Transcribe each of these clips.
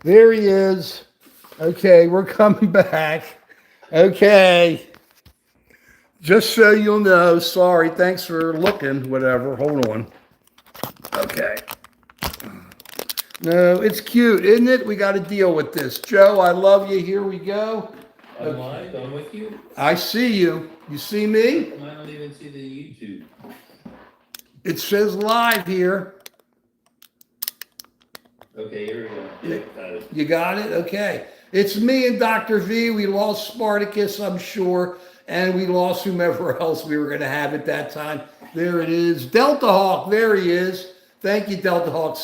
There he is. Okay, we're coming back. Okay, just so you'll know, sorry, thanks for looking, whatever. Hold on. Okay. No, it's cute, isn't it? We got to deal with this. Joe, I love you. Here we go. I'm Okay. live. I'm with you. I see you. You see How me? come I don't even see the YouTube? It says live here. Okay, here we go. Yeah, got it. You got it? Okay. It's me and Dr. V. We lost Spartacus, I'm sure, and we lost whomever else we were going to have at that time. There it is. Delta Hawk, there he is. Thank you, Delta Hawk.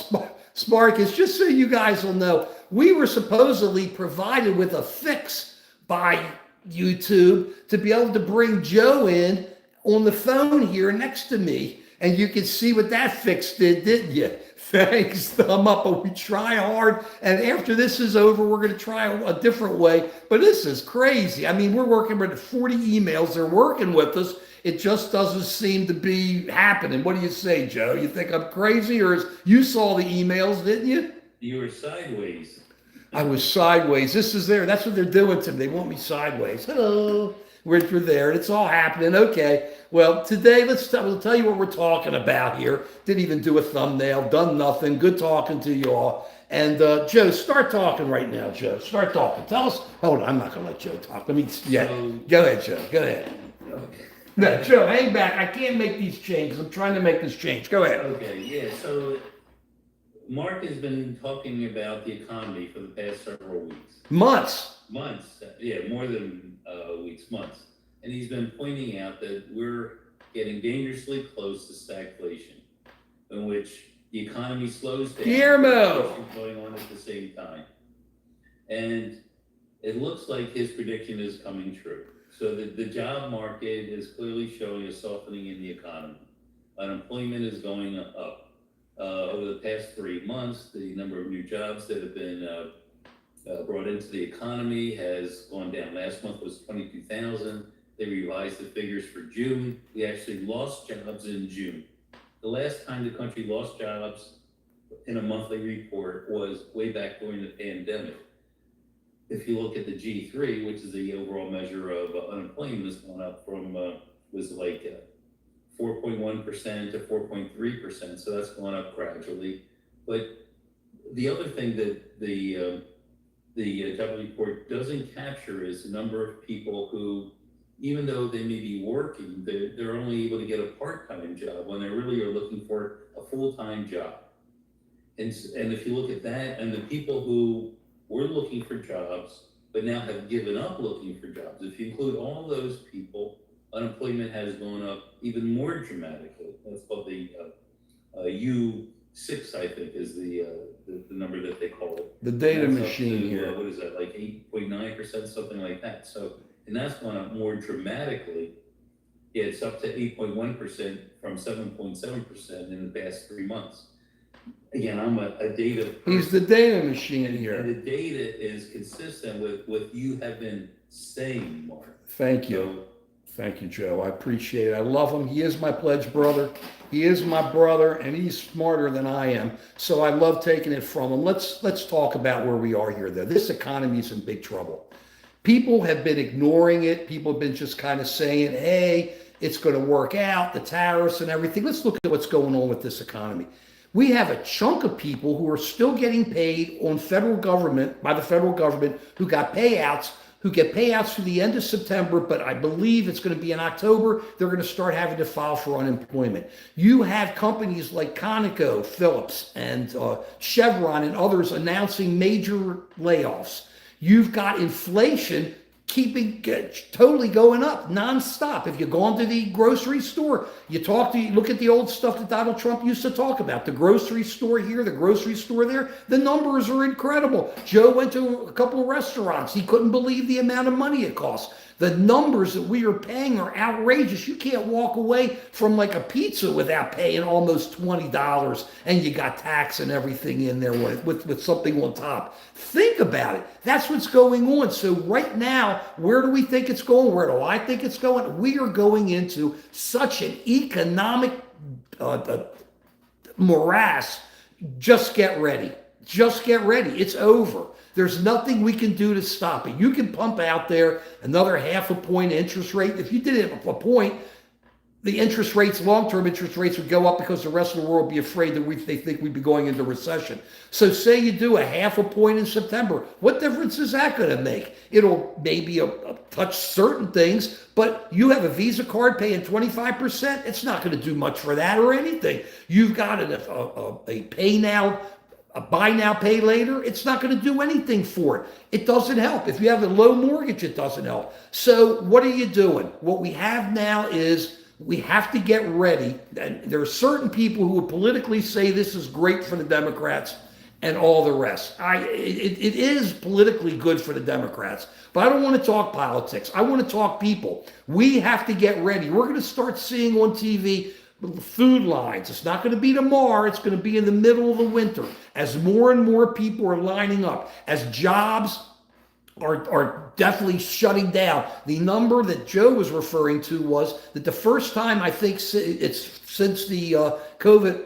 Spartacus, just so you guys will know, we were supposedly provided with a fix by YouTube to be able to bring Joe in on the phone here next to me. And you can see what that fix did, didn't you? Thanks, thumb up. But we try hard. And after this is over, we're going to try a different way. But this is crazy. I mean, we're working with 40 emails. They're working with us. It just doesn't seem to be happening. What do you say, Joe? You think I'm crazy? Or you saw the emails, didn't you? You were sideways. I was sideways. This is there. That's what they're doing to me. They want me sideways. Hello. We're there. And it's all happening. Okay. Well, today, we'll tell you what we're talking about here. Didn't even do a thumbnail. Done nothing. Good talking to you all. And Joe, start talking right now, Joe. Start talking. Tell us. Hold on. I'm not going to let Joe talk. Let me. Yeah. Go ahead, Joe. Go ahead. Okay. No, Joe, hang back. I can't make these changes. I'm trying to make this change. Go ahead. Okay, yeah, so Mark has been talking about the economy for the past several weeks. Months. Months, yeah, more than weeks, months. And he's been pointing out that we're getting dangerously close to stagflation, in which the economy slows down. Guillermo. Inflation's going on at the same time. And it looks like his prediction is coming true. So the job market is clearly showing a softening in the economy. Unemployment is going up. Over the past 3 months, the number of new jobs that have been brought into the economy has gone down. Last month was 22,000. They revised the figures for June. We actually lost jobs in June. The last time the country lost jobs in a monthly report was way back during the pandemic. If you look at the G3, which is the overall measure of unemployment, has gone up from was like 4.1% to 4.3%. So that's gone up gradually. But the other thing that the job report doesn't capture is the number of people who, even though they may be working, they're only able to get a part-time job when they really are looking for a full-time job. And if you look at that, and the people who were looking for jobs, but now have given up looking for jobs, if you include all those people, unemployment has gone up even more dramatically. That's called the U6, I think, is the number that they call it. The data That's machine to, here. what is that, like 8.9%, something like that. So, and that's gone up more dramatically. Yeah, it's up to 8.1% from 7.7% in the past 3 months. Again, I'm a data person. He's the data machine here. And the data is consistent with what you have been saying, Mark. Thank you. Thank you, Joe. I appreciate it. I love him. He is my pledge brother. He is my brother, and he's smarter than I am. So I love taking it from him. Let's talk about where we are here, though. This economy is in big trouble. People have been ignoring it. People have been just kind of saying, hey, it's going to work out, the tariffs and everything. Let's look at what's going on with this economy. We have a chunk of people who are still getting paid on federal government, by the federal government, who got payouts, who get payouts through the end of September, but I believe it's going to be in October. They're going to start having to file for unemployment. You have companies like Conoco, Phillips, and Chevron and others announcing major layoffs. You've got inflation totally going up nonstop. If you go into the grocery store, look at the old stuff that Donald Trump used to talk about. The grocery store here, the grocery store there, the numbers are incredible. Joe went to a couple of restaurants. He couldn't believe the amount of money it costs. The numbers that we are paying are outrageous. You can't walk away from like a pizza without paying almost $20, and you got tax and everything in there with something on top. Think about it. That's what's going on. So right now, where do we think it's going? Where do I think it's going? We are going into such an economic morass. Just get ready. just get ready. It's over. There's nothing we can do to stop it. You can pump out there another half a point interest rate. If you did it a point, the interest rates, long-term interest rates would go up because the rest of the world would be afraid that they think we'd be going into recession. So say you do a half a point in September. What difference is that going to make? It'll maybe touch certain things, but you have a Visa card paying 25%. It's not going to do much for that or anything. You've got a pay now, a buy now, pay later. It's not going to do anything for it. It doesn't help. If you have a low mortgage, it doesn't help. So what are you doing? What we have now is we have to get ready. And there are certain people who would politically say this is great for the Democrats and all the rest. It is politically good for the Democrats, but I don't want to talk politics. I want to talk people. We have to get ready. We're going to start seeing on TV food lines. It's not going to be tomorrow. It's going to be in the middle of the winter as more and more people are lining up, as jobs are definitely shutting down. The number that Joe was referring to was that the first time, I think it's since the COVID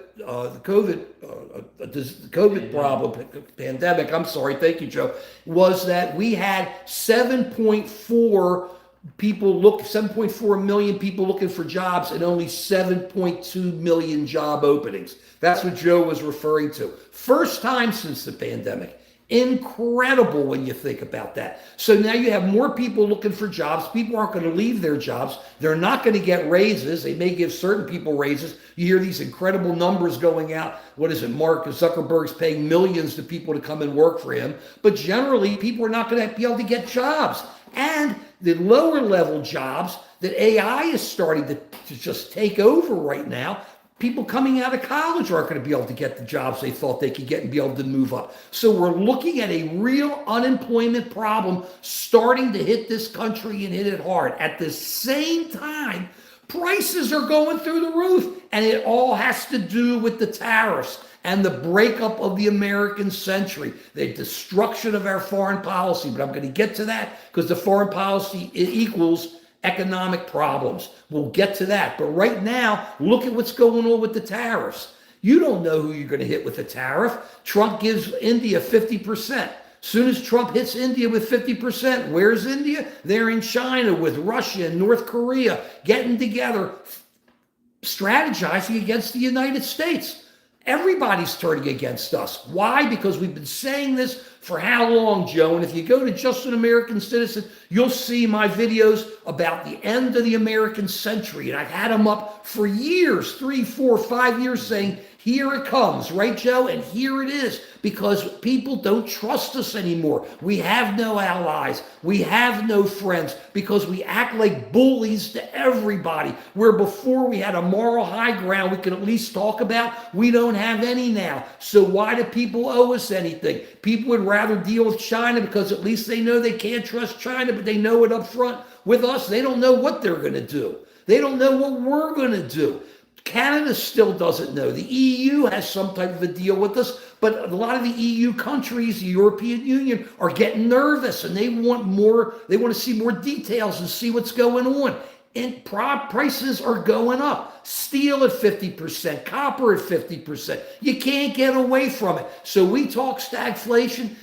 problem, pandemic, I'm sorry, thank you, Joe, was that we had 7.4 million people looking for jobs and only 7.2 million job openings. That's what Joe was referring to. First time since the pandemic. Incredible when you think about that. So now you have more people looking for jobs. People aren't going to leave their jobs. They're not going to get raises. They may give certain people raises. You hear these incredible numbers going out. What is it? Mark Zuckerberg's paying millions to people to come and work for him. But generally, people are not going to be able to get jobs. And the lower level jobs that AI is starting to just take over right now, people coming out of college aren't going to be able to get the jobs they thought they could get and be able to move up. So we're looking at a real unemployment problem starting to hit this country and hit it hard. At the same time, prices are going through the roof, and it all has to do with the tariffs and the breakup of the American century, the destruction of our foreign policy. But I'm going to get to that because the foreign policy equals economic problems. We'll get to that. But right now, look at what's going on with the tariffs. You don't know who you're going to hit with the tariff. Trump gives India 50%. Soon as Trump hits India with 50%, where's India? They're in China with Russia and North Korea getting together, strategizing against the United States. Everybody's turning against us. Why? Because we've been saying this for how long, Joe? And if you go to Just an American Citizen, you'll see my videos about the end of the American century. And I've had them up for years, 3, 4, 5 years, saying, here it comes, right, Joe? And here it is, because people don't trust us anymore. We have no allies. We have no friends because we act like bullies to everybody. Where before we had a moral high ground we could at least talk about, we don't have any now. So why do people owe us anything? People would rather deal with China because at least they know they can't trust China, but they know it up front. With us, they don't know what they're going to do. They don't know what we're going to do. Canada still doesn't know. The EU has some type of a deal with us, but a lot of the EU countries, the European Union, are getting nervous and they want more. They want to see more details and see what's going on. And prices are going up. Steel at 50%, copper at 50%. You can't get away from it. So we talk stagflation.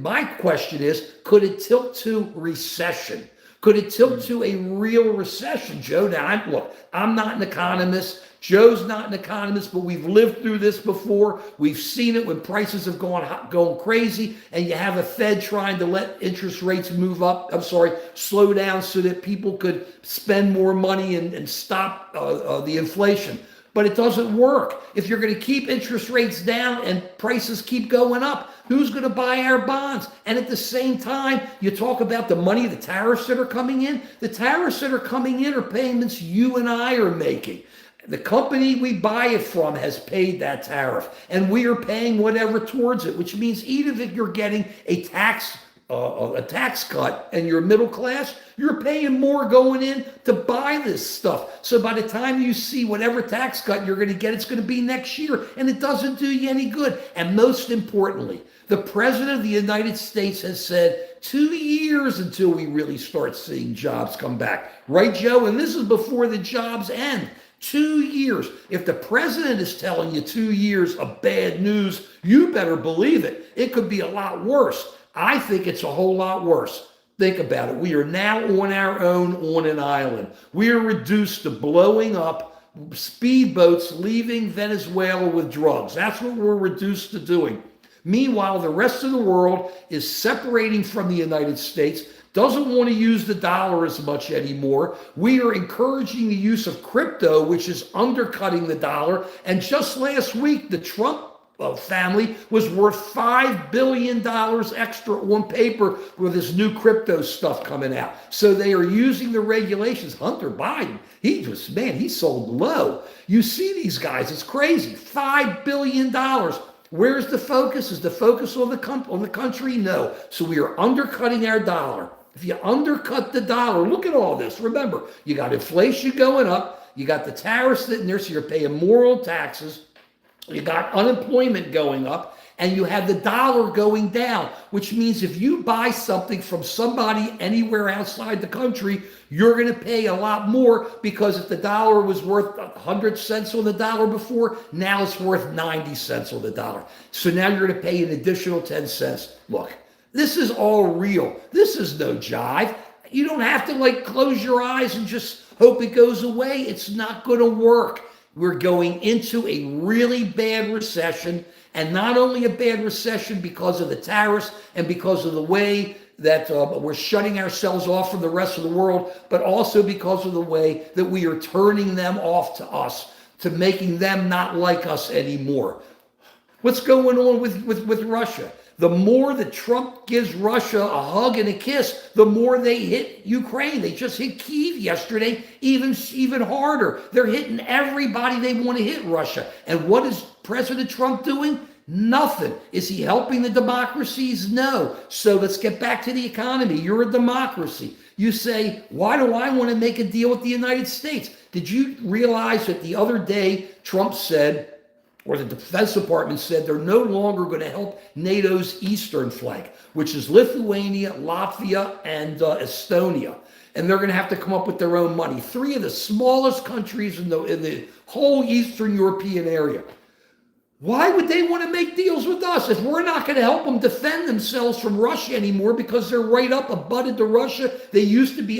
My question is, could it tilt to recession? Could it tilt to a real recession, Joe? Now, look, I'm not an economist. Joe's not an economist, but we've lived through this before. We've seen it when prices have gone crazy, and you have a Fed trying to let interest rates slow down so that people could spend more money and stop the inflation. But it doesn't work. If you're going to keep interest rates down and prices keep going up, who's going to buy our bonds? And at the same time, you talk about the money, the tariffs that are coming in. The tariffs that are coming in are payments you and I are making. The company we buy it from has paid that tariff, and we are paying whatever towards it, which means even if you're getting a tax cut and you're middle class, you're paying more going in to buy this stuff. So by the time you see whatever tax cut you're going to get, it's going to be next year, and it doesn't do you any good. And most importantly, the President of the United States has said 2 years until we really start seeing jobs come back. Right, Joe? And this is before the jobs end. 2 years. If the president is telling you 2 years of bad news, you better believe it. It could be a lot worse. I think it's a whole lot worse. Think about it. We are now on our own on an island. We are reduced to blowing up speedboats leaving Venezuela with drugs. That's what we're reduced to doing. Meanwhile, the rest of the world is separating from the United States, doesn't want to use the dollar as much anymore. We are encouraging the use of crypto, which is undercutting the dollar. And just last week, the Trump family was worth $5 billion extra on paper with this new crypto stuff coming out. So they are using the regulations. Hunter Biden, he sold low. You see these guys, it's crazy. $5 billion. Where's the focus? Is the focus on the country? No. So we are undercutting our dollar. If you undercut the dollar, look at all this. Remember, you got inflation going up. You got the tariffs sitting there, so you're paying more on taxes. You got unemployment going up, and you have the dollar going down, which means if you buy something from somebody anywhere outside the country, you're going to pay a lot more, because if the dollar was worth 100 cents on the dollar before, now it's worth 90 cents on the dollar. So now you're going to pay an additional 10 cents. Look, this is all real. This is no jive. You don't have to close your eyes and just hope it goes away. It's not going to work. We're going into a really bad recession, and not only a bad recession because of the tariffs and because of the way that we're shutting ourselves off from the rest of the world, but also because of the way that we are turning them off to us, to making them not like us anymore. What's going on with Russia? The more that Trump gives Russia a hug and a kiss, the more they hit Ukraine. They just hit Kyiv yesterday, even harder. They're hitting everybody they want to hit, Russia. And what is President Trump doing? Nothing. Is he helping the democracies? No. So let's get back to the economy. You're a democracy. You say, why do I want to make a deal with the United States? Did you realize that the other day Trump said, or the Defense Department said, they're no longer going to help NATO's eastern flank, which is Lithuania, Latvia, and Estonia. And they're going to have to come up with their own money. Three of the smallest countries in the whole Eastern European area. Why would they want to make deals with us if we're not going to help them defend themselves from Russia anymore, because they're right up abutted to Russia? They used to be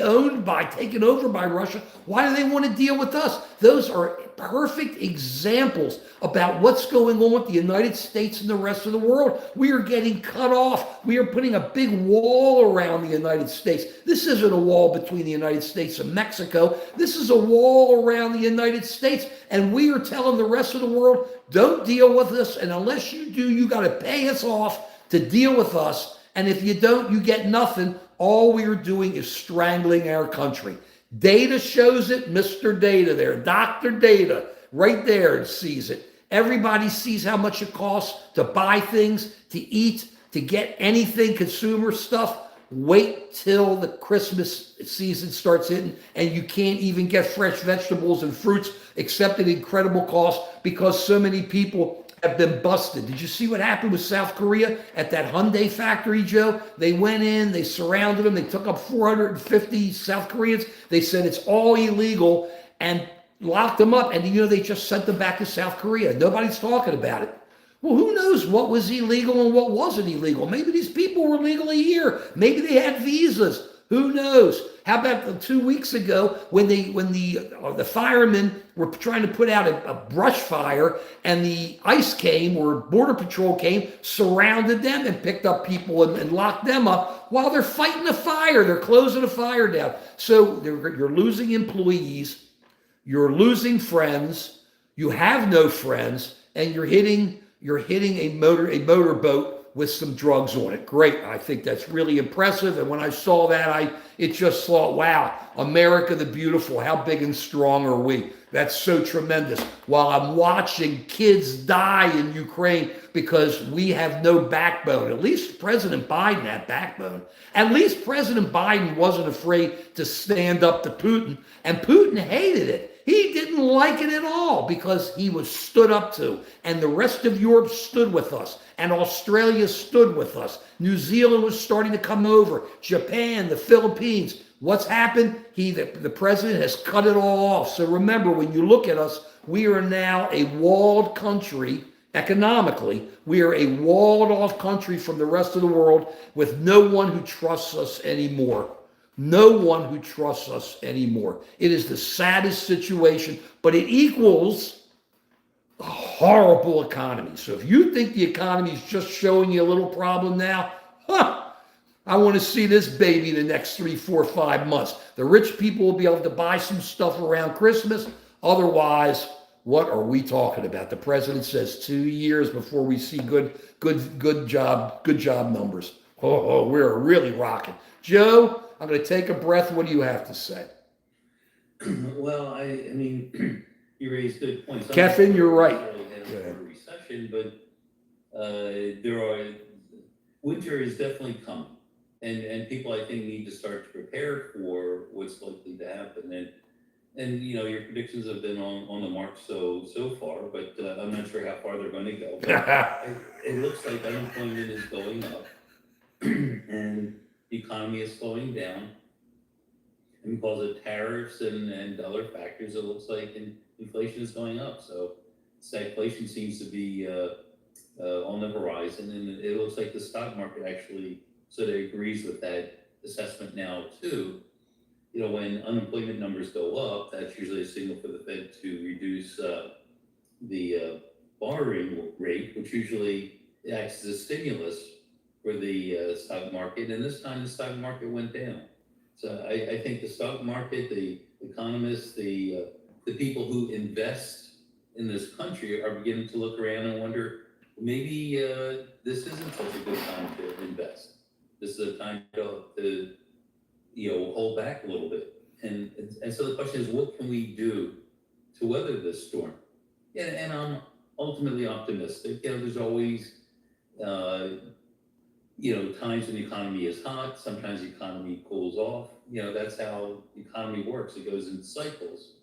taken over by Russia. Why do they want to deal with us? Those are perfect examples about what's going on with the United States and the rest of the world. We are getting cut off. We are putting a big wall around the United States. This isn't a wall between the United States and Mexico. This is a wall around the United States. And we are telling the rest of the world, don't deal with us. And unless you do, you got to pay us off to deal with us. And if you don't, you get nothing. All we are doing is strangling our country. Data shows it. Mr. Data there, Dr. Data, right there sees it. Everybody sees how much it costs to buy things, to eat, to get anything, consumer stuff. Wait till the Christmas season starts hitting, and you can't even get fresh vegetables and fruits except at incredible cost, because so many people have been busted. Did you see what happened with South Korea at that Hyundai factory, Joe? They went in, they surrounded them, they took up 450 South Koreans. They said it's all illegal and locked them up. And they just sent them back to South Korea. Nobody's talking about it. Well, who knows what was illegal and what wasn't illegal? Maybe these people were legally here. Maybe they had visas. Who knows? How about 2 weeks ago when the firemen were trying to put out a brush fire, and the ICE came, or Border Patrol came, surrounded them and picked up people and locked them up while they're fighting a fire. They're closing a fire down. So you're losing employees, you're losing friends, you have no friends, and you're hitting a motorboat with some drugs on it. Great. I think that's really impressive. And when I saw that, it just thought, wow, America the beautiful, how big and strong are we? That's so tremendous. While I'm watching kids die in Ukraine because we have no backbone. At least President Biden had backbone. At least President Biden wasn't afraid to stand up to Putin. And Putin hated it. He didn't like it at all because he was stood up to. And the rest of Europe stood with us. And Australia stood with us. New Zealand was starting to come over. Japan, the Philippines. What's happened? The president has cut it all off. So remember, when you look at us, we are now a walled country economically. We are a walled off country from the rest of the world with no one who trusts us anymore. No one who trusts us anymore. It is the saddest situation, but it equals a horrible economy. So if you think the economy is just showing you a little problem now, I want to see this baby in the next 3, 4, 5 months. The rich people will be able to buy some stuff around Christmas. Otherwise, what are we talking about? The president says 2 years before we see good job numbers. We're really rocking. Joe, I'm going to take a breath. What do you have to say? Well, I mean, you raised good points. Kevin, you're right. A recession, but winter is definitely coming, and people I think need to start to prepare for what's likely to happen. And you know, your predictions have been on the mark so far, but I'm not sure how far they're going to go. But it looks like unemployment is going up, and the economy is slowing down. And because of tariffs and other factors, it looks like inflation is going up. So stagflation seems to be on the horizon, and it looks like the stock market actually sort of agrees with that assessment now too. You know, when unemployment numbers go up, that's usually a signal for the Fed to reduce the borrowing rate, which usually acts as a stimulus for the stock market. And this time the stock market went down. So I think the stock market, the economists, the people who invest in this country are beginning to look around and wonder, maybe this isn't such a good time to invest. This is a time to hold back a little bit. And so the question is, what can we do to weather this storm? Yeah, and I'm ultimately optimistic. You know, there's always times when the economy is hot, sometimes the economy cools off. You know, that's how the economy works. It goes in cycles.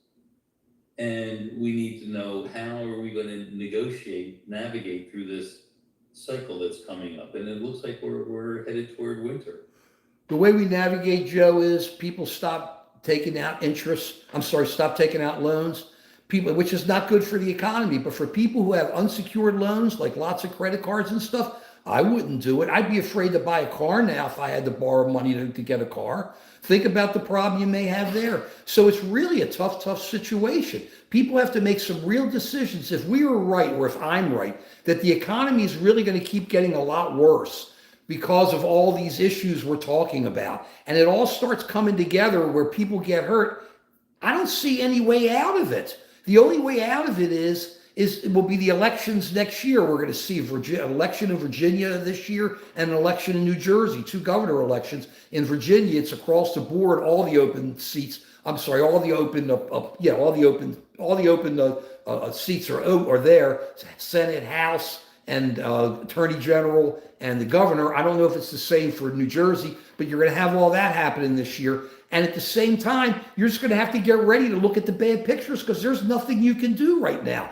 And we need to know, how are we going to navigate through this cycle that's coming up? And it looks like we're headed toward winter. The way we navigate, Joe, is people stop taking out stop taking out loans. People, which is not good for the economy, but for people who have unsecured loans, like lots of credit cards and stuff, I wouldn't do it. I'd be afraid to buy a car now if I had to borrow money to get a car. Think about the problem you may have there. So it's really a tough situation. People have to make some real decisions. If we were right, or if I'm right, that the economy is really going to keep getting a lot worse because of all these issues we're talking about, and it all starts coming together where people get hurt, I don't see any way out of it. The only way out of it it will be the elections next year. We're going to see an election in Virginia this year and an election in New Jersey, 2 governor elections. In Virginia, it's across the board, all the open seats. I'm sorry, all the open seats are there. Senate, House, and Attorney General and the governor. I don't know if it's the same for New Jersey, but you're going to have all that happening this year. And at the same time, you're just going to have to get ready to look at the bad pictures, because there's nothing you can do right now.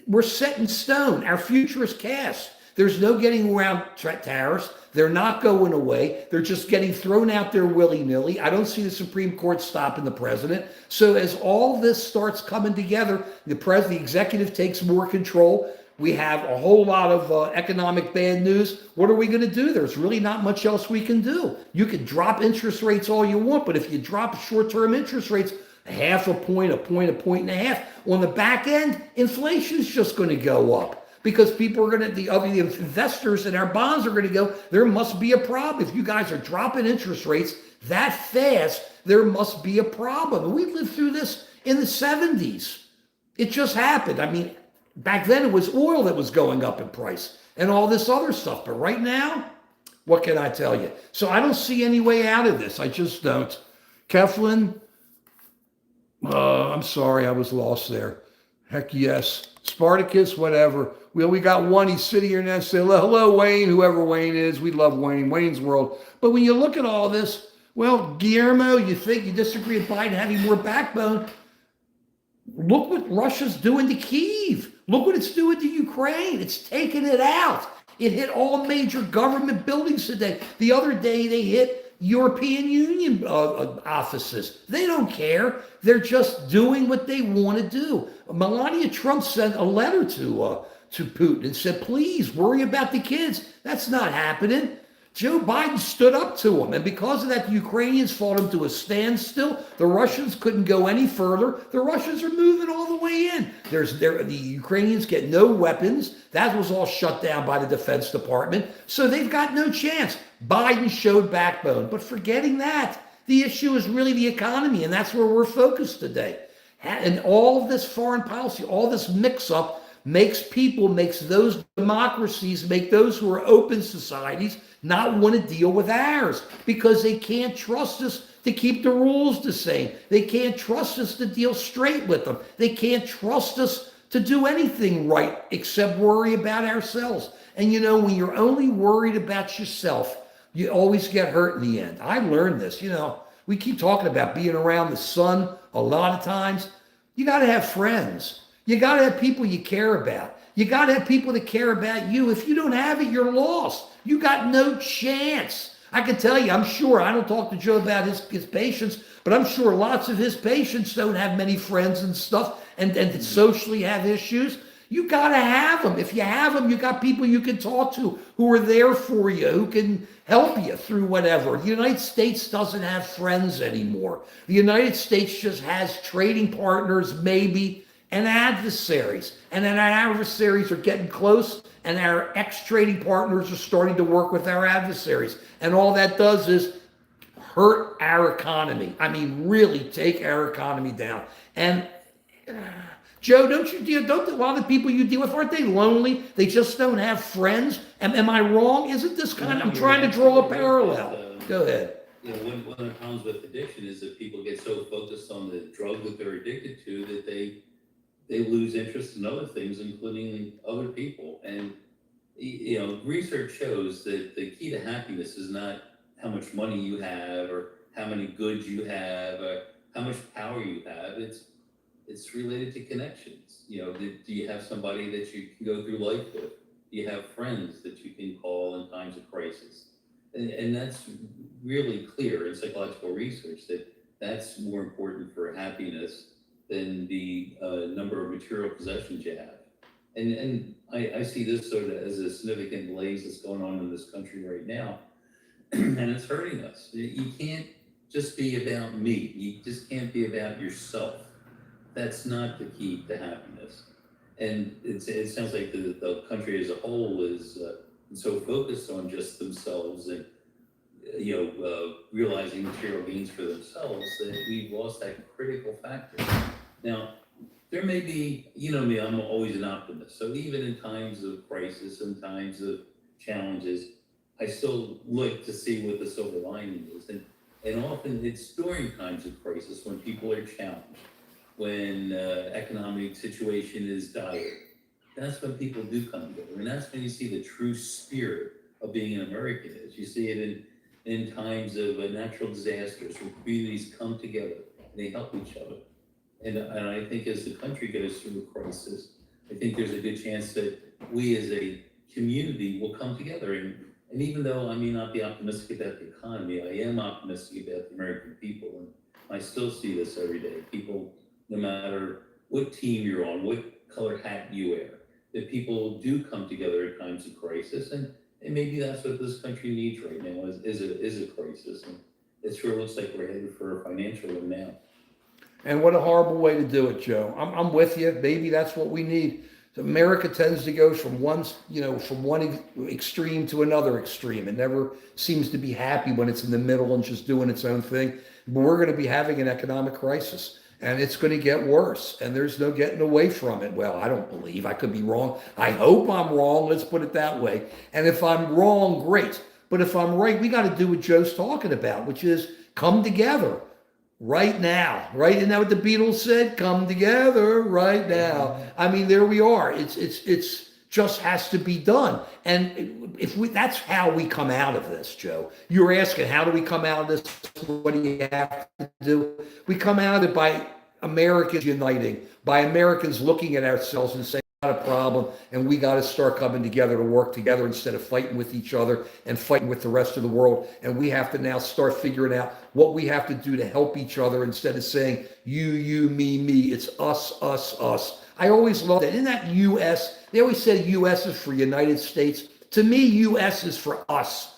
We're set in stone. Our future is cast. There's no getting around tariffs. They're not going away. They're just getting thrown out there willy-nilly. I don't see the Supreme Court stopping the president. So as all this starts coming together, the executive takes more control. We have a whole lot of economic bad news. What are we going to do? There's really not much else we can do. You can drop interest rates all you want, but if you drop short-term interest rates, half a point, a point and a half, on the back end, inflation is just going to go up, because people are going to, the investors in our bonds are going to go, there must be a problem. If you guys are dropping interest rates that fast, there must be a problem. And we lived through this in the 70s. It just happened. I mean, back then it was oil that was going up in price and all this other stuff. But right now, what can I tell you? So I don't see any way out of this. I just don't. Keflin, I'm sorry, I was lost there. Heck yes. Spartacus, whatever. We got one. He's sitting here now saying, hello, Wayne, whoever Wayne is. We love Wayne, Wayne's World. But when you look at all this, well, Guillermo, you think you disagree with Biden having more backbone. Look what Russia's doing to Kyiv. Look what it's doing to Ukraine. It's taking it out. It hit all major government buildings today. The other day, they hit European Union offices. They don't care. They're just doing what they want to do. Melania Trump sent a letter to Putin and said, please worry about the kids. That's not happening. Joe Biden stood up to him, and because of that, the Ukrainians fought him to a standstill. The Russians couldn't go any further. The Russians are moving all the way in. The Ukrainians get no weapons. That was all shut down by the Defense Department, so they've got no chance. Biden showed backbone, but forgetting that, the issue is really the economy, and that's where we're focused today. And all of this foreign policy, all this mix-up, makes those democracies, make those who are open societies not want to deal with ours because they can't trust us to keep the rules the same. They can't trust us to deal straight with them. They can't trust us to do anything right except worry about ourselves. And you know, when you're only worried about yourself, you always get hurt in the end. I learned this, you know, we keep talking about being around the sun a lot of times. You got to have friends. You got to have people you care about. You got to have people that care about you. If you don't have it, you're lost. You got no chance. I can tell you, I'm sure, I don't talk to Joe about his patients, but I'm sure lots of his patients don't have many friends and stuff and socially have issues. You got to have them. If you have them, you got people you can talk to who are there for you, who can help you through whatever. The United States doesn't have friends anymore. The United States just has trading partners, maybe, and adversaries. And then our adversaries are getting close, and our ex-trading partners are starting to work with our adversaries. And all that does is hurt our economy. I mean, really take our economy down. And Joe, don't a lot of the people you deal with, aren't they lonely? They just don't have friends. Am I wrong? Isn't this kind of, I'm trying to draw a parallel. Go ahead. You know, one of the problems with addiction is that people get so focused on the drug that they're addicted to that they lose interest in other things, including other people. And, you know, research shows that the key to happiness is not how much money you have or how many goods you have or how much power you have. It's related to connections. You know, do you have somebody that you can go through life with? Do you have friends that you can call in times of crisis? And that's really clear in psychological research that that's more important for happiness than the number of material possessions you have. And I see this sort of as a significant malaise that's going on in this country right now, and it's hurting us. You can't just be about me. You just can't be about yourself. That's not the key to happiness. And it sounds like the country as a whole is so focused on just themselves and realizing material gains for themselves that we've lost that critical factor. Now, there may be, you know me, I'm always an optimist. So even in times of crisis and times of challenges, I still look to see what the silver lining is. And often it's during times of crisis when people are challenged, when economic situation is dire. That's when people do come together. And that's when you see the true spirit of being an American is. You see it in times of natural disasters where communities come together and they help each other. And I think as the country goes through a crisis, I think there's a good chance that we as a community will come together. And even though I may not be optimistic about the economy, I am optimistic about the American people. And I still see this every day. People, no matter what team you're on, what color hat you wear, that people do come together at times of crisis. And maybe that's what this country needs right now is a crisis. And it sure looks like we're headed for a financial one now. And what a horrible way to do it, Joe. I'm with you. Maybe that's what we need. America tends to go from one extreme to another extreme. It never seems to be happy when it's in the middle and just doing its own thing. But we're going to be having an economic crisis, and it's going to get worse, and there's no getting away from it. Well, I don't believe. I could be wrong. I hope I'm wrong. Let's put it that way. And if I'm wrong, great. But if I'm right, we got to do what Joe's talking about, which is come together. Right now, right? Isn't that what the Beatles said? Come together right now. I mean, there we are. It's just has to be done. And that's how we come out of this, Joe. You're asking, how do we come out of this? What do you have to do? We come out of it by Americans uniting, by Americans looking at ourselves and saying, "We got a problem, and we got to start coming together to work together instead of fighting with each other and fighting with the rest of the world." And we have to now start figuring out what we have to do to help each other instead of saying you, me. It's us, us, us. I always love that. In that U.S., they always say U.S. is for United States. To me, U.S. is for us,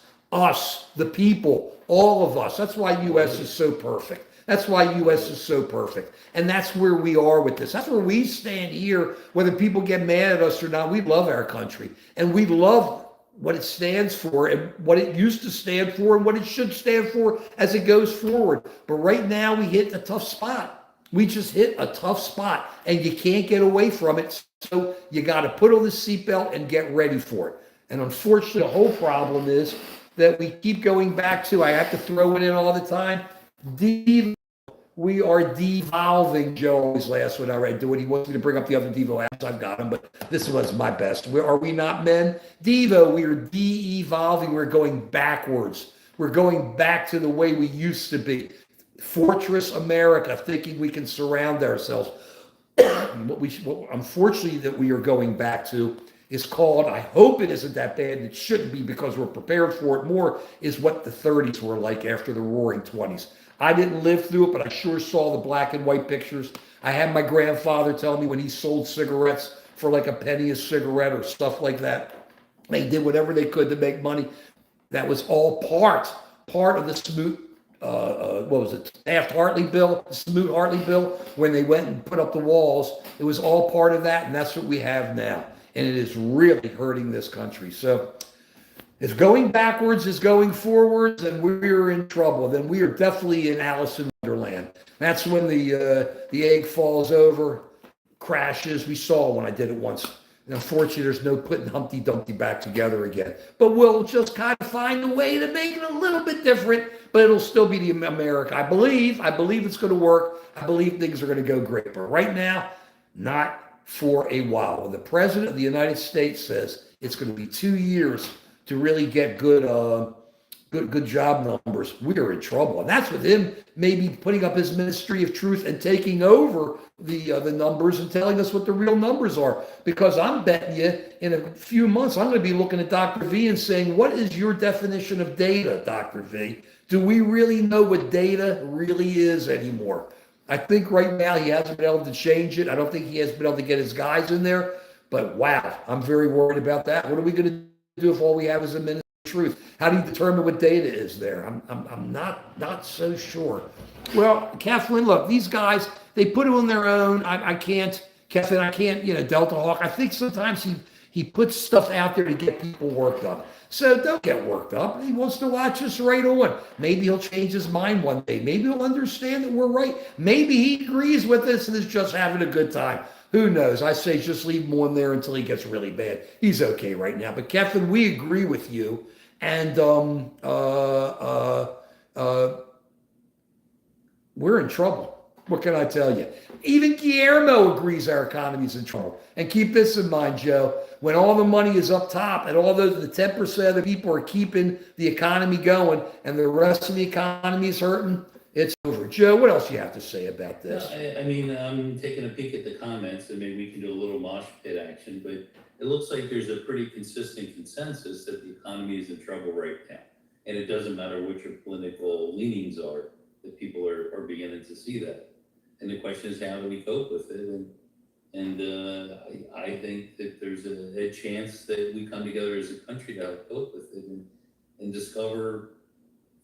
the people, all of us. That's why U.S. is so perfect. That's why U.S. is so perfect. And that's where we are with this. That's where we stand here, whether people get mad at us or not. We love our country. And we love what it stands for and what it used to stand for and what it should stand for as it goes forward. But right now, we hit a tough spot. We just hit a tough spot, and you can't get away from it. So you got to put on the seatbelt and get ready for it. And unfortunately, the whole problem is that we keep going back to, I have to throw it in all the time, we are devolving. Joe always laughs when I do it. He wants me to bring up the other Devo apps. I've got them, but this was my best. Are we not men? Devo, we are de-evolving. We're going backwards. We're going back to the way we used to be. Fortress America, thinking we can surround ourselves. What unfortunately that we are going back to is called, I hope it isn't that bad, it shouldn't be because we're prepared for it more, is what the 30s were like after the roaring 20s. I didn't live through it, but I sure saw the black and white pictures. I had my grandfather tell me when he sold cigarettes for like a penny a cigarette or stuff like that. They did whatever they could to make money. That was all part of the what was it, Taft-Hartley bill, the Smoot-Hartley bill, when they went and put up the walls. It was all part of that, and that's what we have now. And it is really hurting this country. So if going backwards is going forwards, then we're in trouble. Then we are definitely in Alice in Wonderland. That's when the egg falls over, crashes. We saw when I did it once. And unfortunately, there's no putting Humpty Dumpty back together again. But we'll just kind of find a way to make it a little bit different, but it'll still be the America. I believe it's going to work. I believe things are going to go great. But right now, not for a while. When the President of the United States says it's going to be 2 years to really get good job numbers, we are in trouble. And that's with him maybe putting up his ministry of truth and taking over the numbers and telling us what the real numbers are. Because I'm betting you in a few months, I'm going to be looking at Dr. V and saying, what is your definition of data, Dr. V? Do we really know what data really is anymore? I think right now he hasn't been able to change it. I don't think he has been able to get his guys in there. But wow, I'm very worried about that. What are we going to do if all we have is a minute of truth? How do you determine what data is there? I'm not so sure. Well, Kathleen, look, these guys, they put it on their own. I can't, Delta Hawk. I think sometimes he puts stuff out there to get people worked up. So don't get worked up. He wants to watch us right on. Maybe he'll change his mind one day. Maybe he'll understand that we're right. Maybe he agrees with us and is just having a good time. Who knows? I say just leave him on there until he gets really bad. He's okay right now. But Kevin, we agree with you. And we're in trouble. What can I tell you? Even Guillermo agrees our economy's in trouble. And keep this in mind, Joe. When all the money is up top and all the 10% of the people are keeping the economy going and the rest of the economy is hurting, it's over. Joe, what else do you have to say about this? I mean, I'm taking a peek at the comments and maybe we can do a little mosh pit action, but it looks like there's a pretty consistent consensus that the economy is in trouble right now. And it doesn't matter what your political leanings are, that people are beginning to see that. And the question is, how do we cope with it? And I think that there's a chance that we come together as a country to help cope with it and discover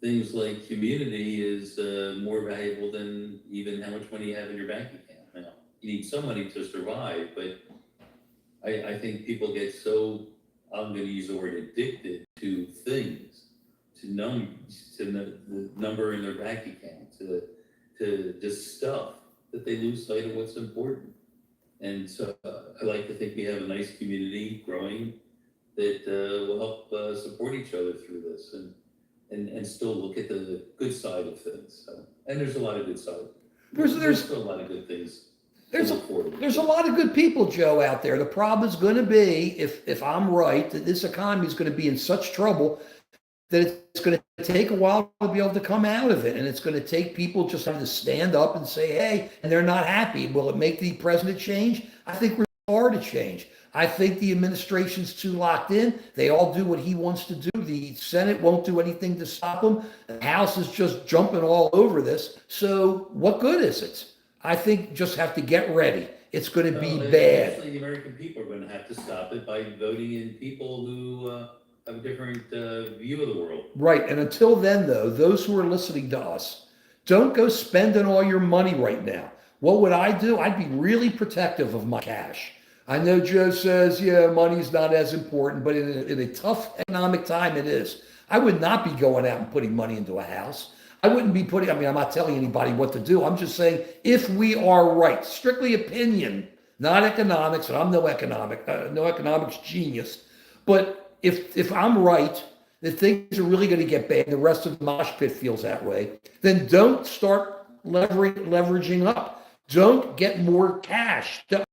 things like community is more valuable than even how much money you have in your bank account. Now, you need some money to survive, but I think people get so, I'm going to use the word addicted to things, to the number in their bank account, to just stuff, that they lose sight of what's important. And so I like to think we have a nice community growing that will help support each other through this and still look at the good side of things. So, and there's a lot of good side. There's still a lot of good things. There's a lot of good people, Joe, out there. The problem is going to be, if I'm right, that this economy is going to be in such trouble that it's going to take a while to be able to come out of it. And it's going to take people just having to stand up and say, hey, and they're not happy. Will it make the president change? I think we're hard to change. I think the administration's too locked in. They all do what he wants to do. The Senate won't do anything to stop him. The House is just jumping all over this. So what good is it? I think just have to get ready. It's going to be bad. Actually, the American people are going to have to stop it by voting in people who have a different view of the world. Right. And until then, though, those who are listening to us, don't go spending all your money right now. What would I do? I'd be really protective of my cash. I know Joe says, yeah, money's not as important, but in a tough economic time, it is. I would not be going out and putting money into a house. I wouldn't be putting, I mean, I'm not telling anybody what to do. I'm just saying, if we are right, strictly opinion, not economics, and I'm no economics genius, but if I'm right, that things are really going to get bad, and the rest of the mosh pit feels that way, then don't start leveraging up. Don't get more cash. Don't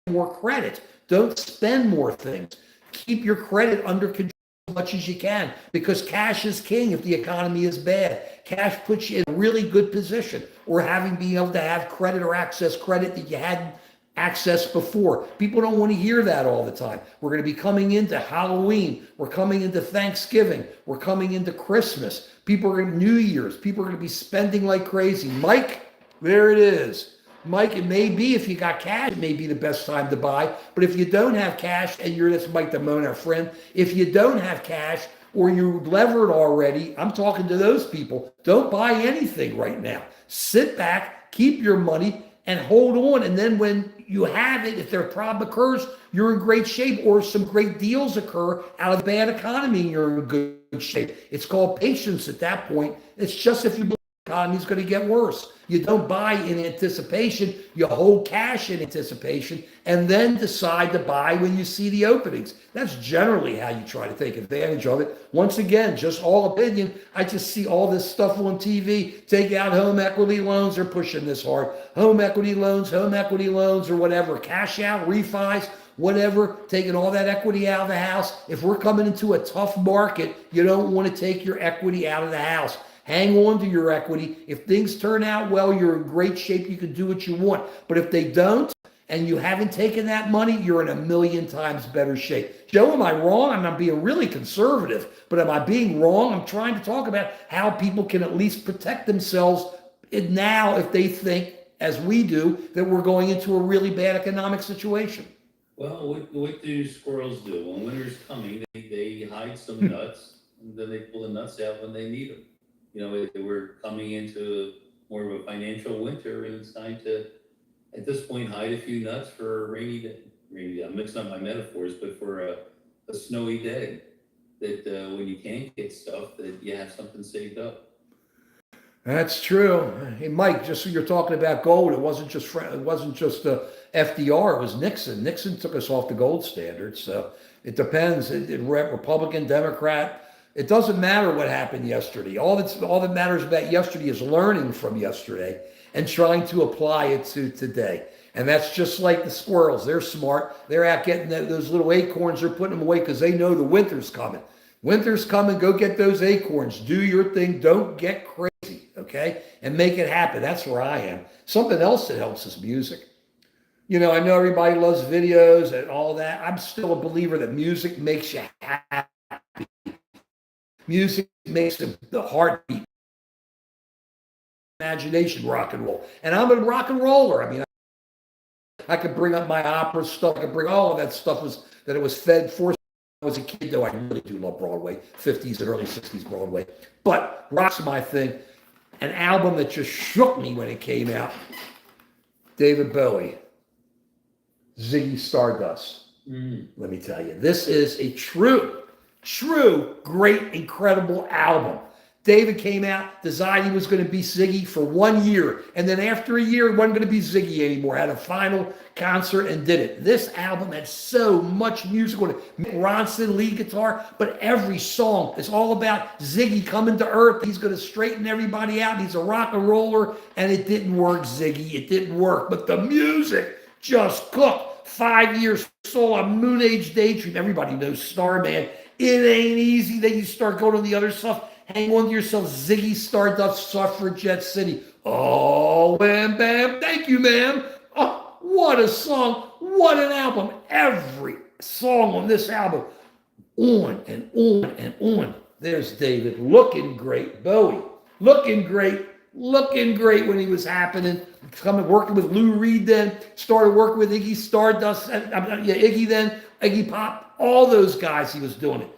more credit. Don't spend more things. Keep your credit under control as much as you can, because cash is king if the economy is bad. Cash puts you in a really good position, or being able to have credit or access credit that you hadn't accessed before. People don't want to hear that all the time. We're going to be coming into Halloween. We're coming into Thanksgiving. We're coming into Christmas. People are going to New Year's. People are going to be spending like crazy. Mike, there it is. Mike, it may be, if you got cash, it may be the best time to buy. But if you don't have cash, and that's Mike Damone, our friend, if you don't have cash or you're levered already, I'm talking to those people, don't buy anything right now. Sit back, keep your money, and hold on. And then when you have it, if their problem occurs, you're in great shape, or some great deals occur out of the bad economy and you're in good shape. It's called patience at that point. It's just if you believe the economy is going to get worse. You don't buy in anticipation. You hold cash in anticipation and then decide to buy when you see the openings. That's generally how you try to take advantage of it. Once again, just all opinion. I just see all this stuff on TV. Take out home equity loans. They're pushing this hard. Home equity loans, or whatever. Cash out, refis, whatever, taking all that equity out of the house. If we're coming into a tough market, you don't want to take your equity out of the house. Hang on to your equity. If things turn out well, you're in great shape. You can do what you want. But if they don't, and you haven't taken that money, you're in a million times better shape. Joe, am I wrong? I'm not being really conservative, but am I being wrong? I'm trying to talk about how people can at least protect themselves now if they think, as we do, that we're going into a really bad economic situation. Well, what do squirrels do? When winter's coming, they hide some nuts, and then they pull the nuts out when they need them. You know, we're coming into more of a financial winter, and it's time to, at this point, hide a few nuts for a rainy day. I'm mixing up my metaphors, but for a snowy day, that when you can't get stuff, that you have something saved up. That's true. Hey, Mike, just so you're talking about gold, it wasn't just FDR, it was Nixon. Nixon took us off the gold standard. So it depends. Republican, Democrat. It doesn't matter what happened yesterday. All that matters about yesterday is learning from yesterday and trying to apply it to today. And that's just like the squirrels. They're smart. They're out getting those little acorns. They're putting them away because they know the winter's coming. Winter's coming. Go get those acorns. Do your thing. Don't get crazy, okay? And make it happen. That's where I am. Something else that helps is music. You know, I know everybody loves videos and all that. I'm still a believer that music makes you happy. Music makes the heartbeat, imagination, rock and roll. And I'm a rock and roller. I mean, I could bring up my opera stuff. I could bring all of that stuff that it was fed for. When I was a kid, though, I really do love Broadway, 50s and early 60s Broadway. But rock's my thing. An album that just shook me when it came out, David Bowie, Ziggy Stardust. Let me tell you, this is a true, great, incredible album. David came out, decided he was going to be Ziggy for 1 year. And then after a year, he wasn't going to be Ziggy anymore. Had a final concert and did it. This album had so much music on it. Mick Ronson, lead guitar, but every song is all about Ziggy coming to earth. He's going to straighten everybody out. He's a rock and roller. And it didn't work, Ziggy. It didn't work. But the music just cooked. 5 years, Soul, a Moon Age Daydream. Everybody knows Starman. It ain't easy. Then you start going to the other stuff. Hang on to yourself. Ziggy Stardust, Suffragette City. Oh, wham, bam. Thank you, ma'am. Oh, what a song. What an album. Every song on this album. On and on and on. There's David looking great. Bowie looking great. Looking great when he was happening. Coming working with Lou Reed then. Started working with Iggy Stardust. Iggy then. Iggy Pop. All those guys he was doing it.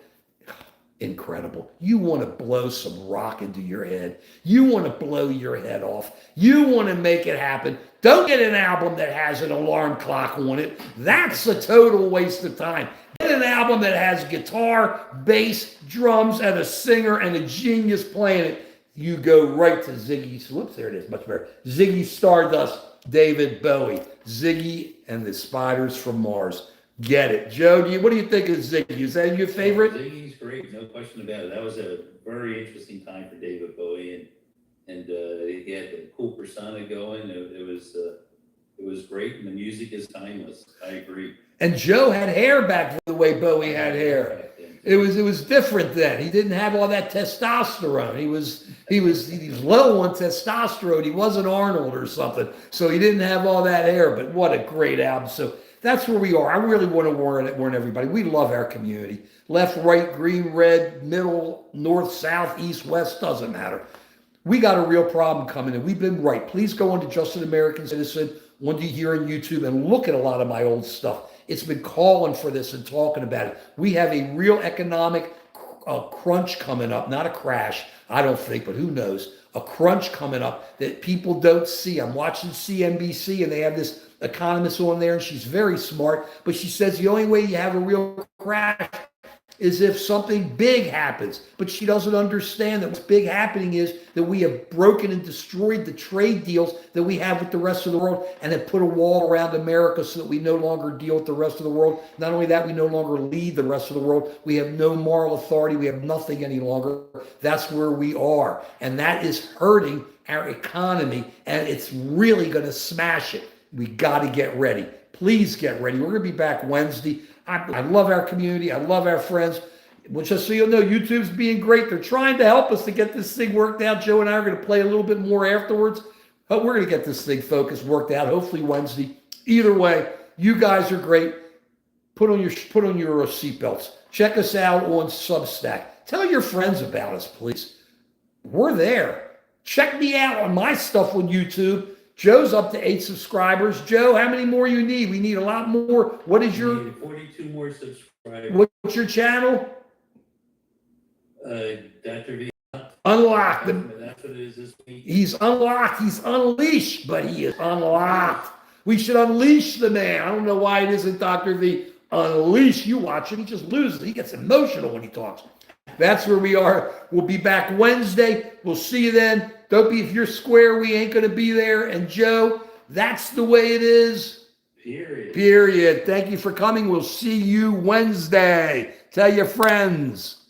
Incredible. You want to blow some rock into your head. You want to blow your head off. You want to make it happen. Don't get an album that has an alarm clock on it. That's a total waste of time. Get an album that has guitar, bass, drums, and a singer and a genius playing it. You go right to Ziggy. Whoops, there it is. Much better. Ziggy Stardust, David Bowie. Ziggy and the Spiders from Mars. Get it. Joe, what do you think of Ziggy? Is that your favorite? Ziggy's great, no question about it. That was a very interesting time for David Bowie, and he had a cool persona going. It was great, and the music is timeless. I agree. And Joe had hair back the way Bowie had hair. It was different then. He didn't have all that testosterone. He was low on testosterone. He wasn't Arnold or something, so he didn't have all that hair. But what a great album! So that's where we are. I really want to warn everybody. We love our community. Left, right, green, red, middle, north, south, east, west, doesn't matter. We got a real problem coming in. We've been right. Please go on to Just an American Citizen, one here on YouTube, and look at a lot of my old stuff. It's been calling for this and talking about it. We have a real economic crunch coming up, not a crash, I don't think, but who knows. A crunch coming up that people don't see. I'm watching CNBC and they have this economist on there and she's very smart, but she says the only way you have a real crash is if something big happens. But she doesn't understand that what's big happening is that we have broken and destroyed the trade deals that we have with the rest of the world and have put a wall around America so that we no longer deal with the rest of the world. Not only that, we no longer lead the rest of the world. We have no moral authority. We have nothing any longer. That's where we are. And that is hurting our economy, and it's really going to smash it. We got to get ready. Please get ready. We're going to be back Wednesday. I love our community. I love our friends. Well, just so you know, YouTube's being great. They're trying to help us to get this thing worked out. Joe and I are going to play a little bit more afterwards. But we're going to get this thing focused, worked out, hopefully Wednesday. Either way, you guys are great. Put on your seatbelts. Check us out on Substack. Tell your friends about us, please. We're there. Check me out on my stuff on YouTube. Joe's up to 8 subscribers. Joe, how many more you need? We need a lot more. What is your 42 more subscribers? What's your channel? Dr. V. Unlocked. That's what it is this week. He's unlocked. He's unleashed, but he is unlocked. We should unleash the man. I don't know why it isn't Dr. V. Unleash. You watch him. He just loses. He gets emotional when he talks. That's where we are. We'll be back Wednesday. We'll see you then. Don't be, if you're square, we ain't going to be there. And Joe, that's the way it is. Period. Thank you for coming. We'll see you Wednesday. Tell your friends.